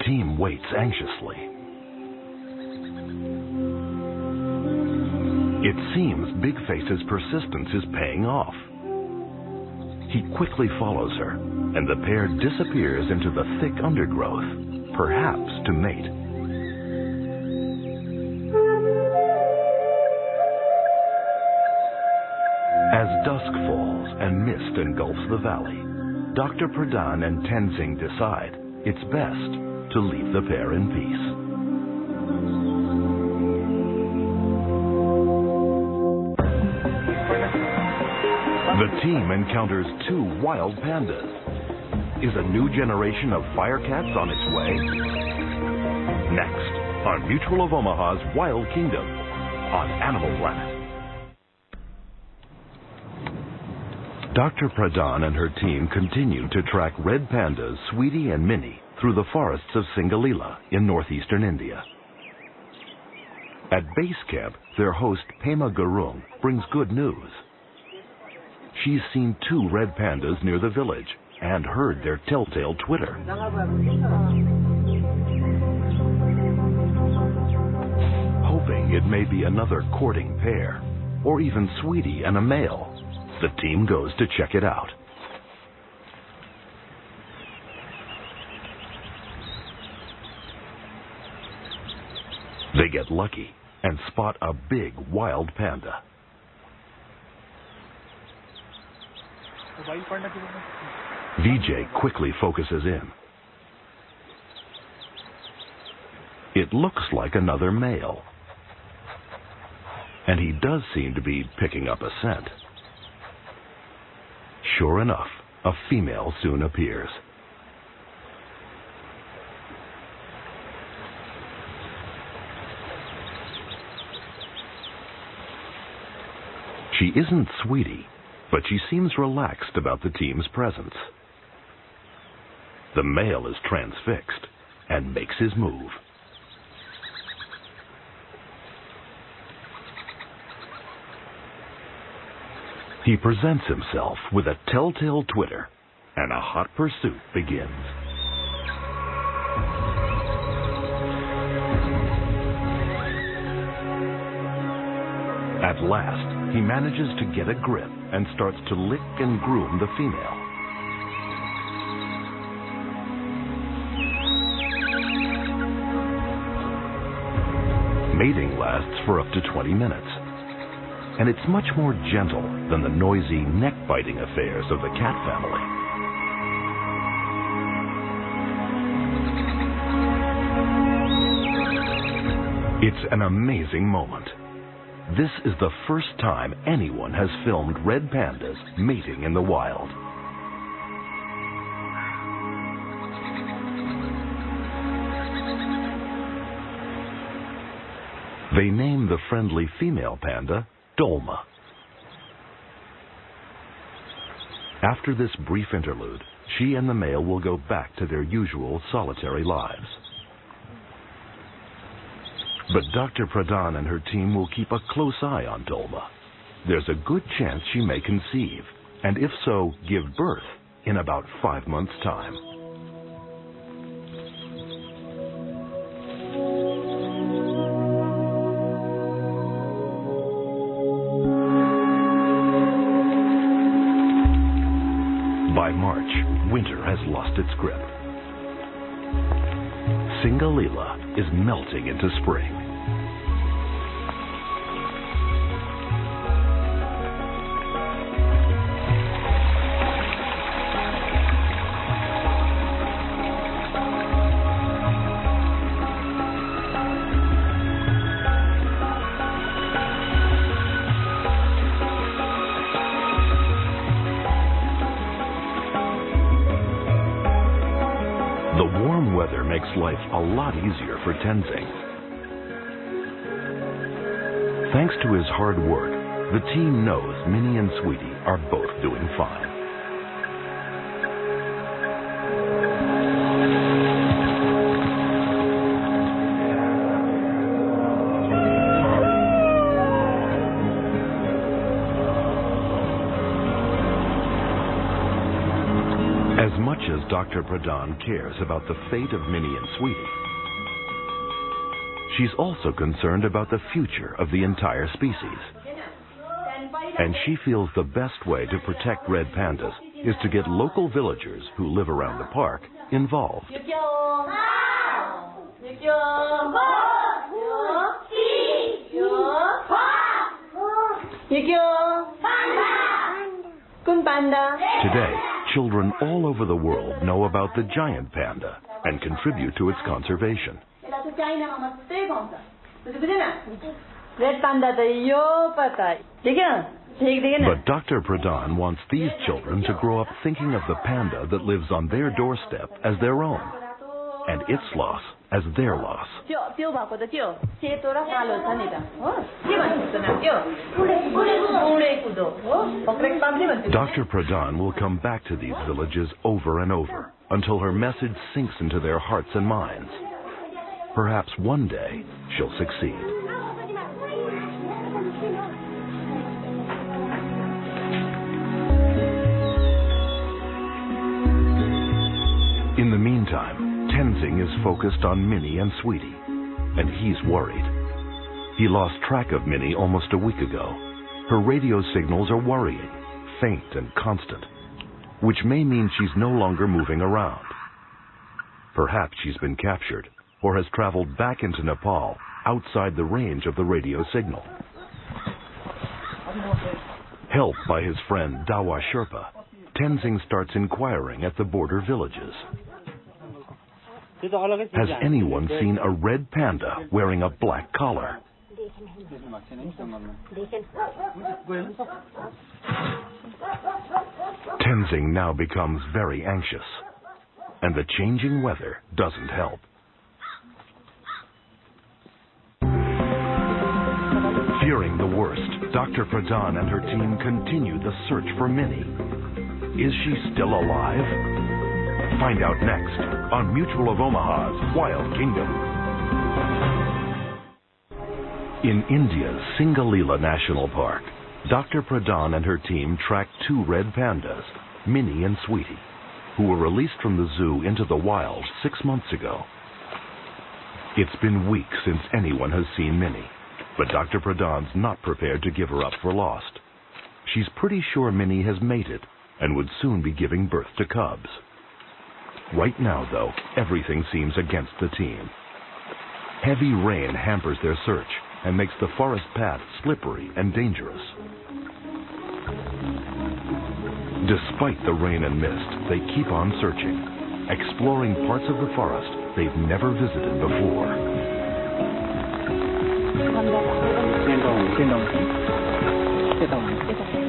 team waits anxiously. It seems Big Face's persistence is paying off. He quickly follows her, and the pair disappears into the thick undergrowth, perhaps to mate. As dusk falls and mist engulfs the valley, Dr. Pradhan and Tenzing decide it's best to leave the pair in peace. The team encounters 2 wild pandas. Is a new generation of firecats on its way? Next, on Mutual of Omaha's Wild Kingdom on Animal Planet. Dr. Pradhan and her team continue to track red pandas, Sweetie and Minnie, through the forests of Singalila in northeastern India. At base camp, their host Pema Gurung brings good news. She's seen 2 red pandas near the village and heard their telltale twitter. Hoping it may be another courting pair, or even Sweetie and a male, the team goes to check it out. They get lucky and spot a big wild panda. Vijay quickly focuses in. It looks like another male, and he does seem to be picking up a scent. Sure enough, a female soon appears. She isn't Sweetie, but she seems relaxed about the team's presence. The male is transfixed and makes his move. He presents himself with a telltale twitter, and a hot pursuit begins. At last, he manages to get a grip and starts to lick and groom the female. Mating lasts for up to 20 minutes, and it's much more gentle than the noisy, neck-biting affairs of the cat family. It's an amazing moment. This is the first time anyone has filmed red pandas mating in the wild. They name the friendly female panda Dolma. After this brief interlude, she and the male will go back to their usual solitary lives. But Dr. Pradhan and her team will keep a close eye on Dolma. There's a good chance she may conceive, and if so, give birth in about 5 months' time. By March, winter has lost its grip. Singalila is melting into spring. The warm weather makes life a lot easier for Tenzing. Thanks to his hard work, the team knows Minnie and Sweetie are both doing fine. As much as Dr. Pradhan cares about the fate of Minnie and Sweetie, she's also concerned about the future of the entire species. And she feels the best way to protect red pandas is to get local villagers who live around the park involved. Today, children all over the world know about the giant panda and contribute to its conservation. But Dr. Pradhan wants these children to grow up thinking of the panda that lives on their doorstep as their own, and its loss as their loss. Dr. Pradhan will come back to these villages over and over until her message sinks into their hearts and minds. Perhaps one day she'll succeed. In the meantime, Tenzing is focused on Minnie and Sweetie, and he's worried. He lost track of Minnie almost a week ago. Her radio signals are worrying, faint and constant, which may mean she's no longer moving around. Perhaps she's been captured or has traveled back into Nepal outside the range of the radio signal. Helped by his friend Dawa Sherpa, Tenzing starts inquiring at the border villages. Has anyone seen a red panda wearing a black collar? Tenzing now becomes very anxious, and the changing weather doesn't help. Fearing the worst, Dr. Pradhan and her team continue the search for Minnie. Is she still alive? Find out next on Mutual of Omaha's Wild Kingdom. In India's Singalila National Park, Dr. Pradhan and her team tracked two red pandas, Minnie and Sweetie, who were released from the zoo into the wild 6 months ago. It's been weeks since anyone has seen Minnie, but Dr. Pradhan's not prepared to give her up for lost. She's pretty sure Minnie has mated and would soon be giving birth to cubs. Right now, though, everything seems against the team. Heavy rain hampers their search and makes the forest path slippery and dangerous. Despite the rain and mist, they keep on searching, exploring parts of the forest they've never visited before.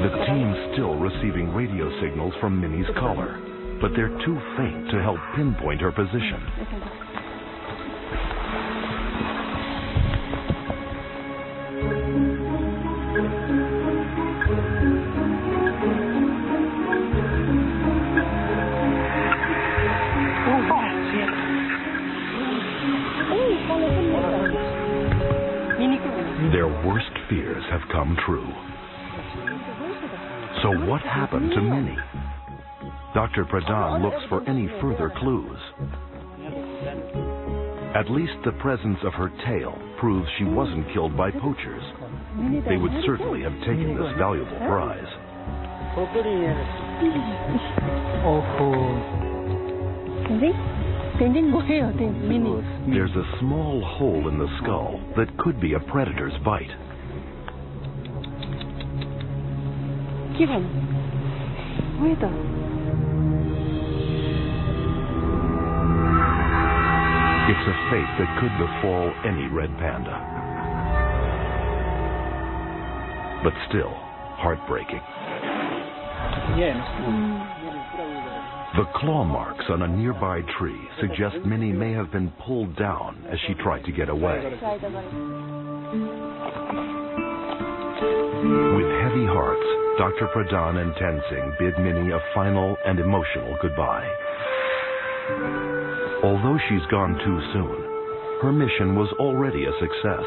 The team's still receiving radio signals from Minnie's collar, but they're too faint to help pinpoint her position. Their worst fears have come true. So what happened to Minnie? Dr. Pradhan looks for any further clues. At least the presence of her tail proves she wasn't killed by poachers. They would certainly have taken this valuable prize. There's a small hole in the skull that could be a predator's bite. It's a fate that could befall any red panda. But still, heartbreaking. The claw marks on a nearby tree suggest Minnie may have been pulled down as she tried to get away. With heavy hearts, Dr. Pradhan and Tenzing bid Minnie a final and emotional goodbye. Although she's gone too soon, her mission was already a success.